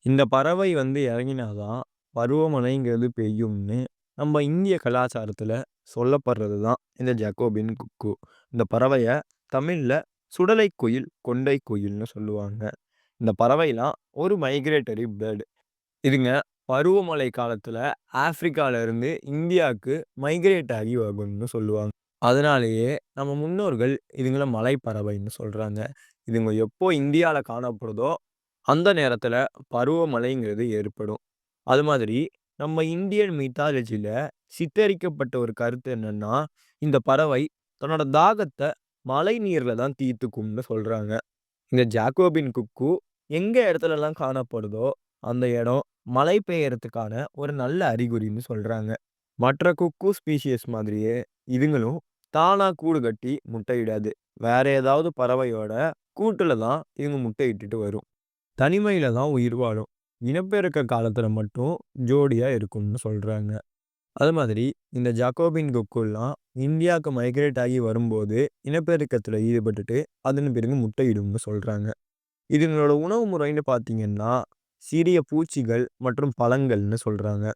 இந்த பறவை இறங்கினாதான் பருவமழைங்கிறது பெய்யும்னு நம்ம இந்திய கலாச்சாரத்துல சொல்லப்படுறது தான் இந்த ஜாக்கோபின் குக்கு. இந்த பறவைய தமிழ்ல சுடலை குயில், கொண்டை குயில்னு சொல்லுவாங்க. இந்த பறவைலாம் ஒரு மைக்ரேட்டரி பேர்டு. இதுங்க பருவமழை காலத்துல ஆப்பிரிக்கால இருந்து இந்தியாவுக்கு மைக்ரேட் ஆகி வரும்னு சொல்லுவாங்க. அதனாலேயே நம்ம முன்னோர்கள் இதுங்கள மலைப்பறவைன்னு சொல்றாங்க. இதுங்க எப்போ இந்தியால காணப்படுதோ அந்த நேரத்துல பருவமழைங்கிறது ஏற்படும். அது மாதிரி நம்ம இந்தியன் மித்தாலஜில சித்தரிக்கப்பட்ட ஒரு கருத்து என்னன்னா, இந்த பறவை தன்னோட தாகத்த மழை நீர்ல தான் தீர்த்துக்கும்னு சொல்றாங்க. இந்த ஜாக்கோபின் குக்கு எங்க இடத்துலலாம் காணப்படுதோ, அந்த இடம் மழை பெய்யறதுக்கான ஒரு நல்ல அறிகுறின்னு சொல்றாங்க. மற்ற குக்கு ஸ்பீஷிஸ் மாதிரியே இதுங்களும் தானா கூடு கட்டி முட்டையிடாது. வேற ஏதாவது பறவையோட கூட்டுல தான் இதுங்க முட்டையிட்டுட்டு வரும். தனிமையில தான் உயிர் வாழும். இனப்பெருக்க காலத்துல மட்டும் ஜோடியா இருக்கும்னு சொல்றாங்க. அது மாதிரி இந்த ஜாக்கோபின் கொக்குல்லாம் இந்தியாவுக்கு மைக்ரேட் ஆகி வரும்போது இனப்பெருக்கத்துல ஈடுபட்டுட்டு அதன் பிறகு முட்டையிடும்னு சொல்றாங்க. இதுங்களோட உணவு முறைன்னு பார்த்தீங்கன்னா, சிறிய பூச்சிகள் மற்றும் பழங்கள்னு சொல்றாங்க.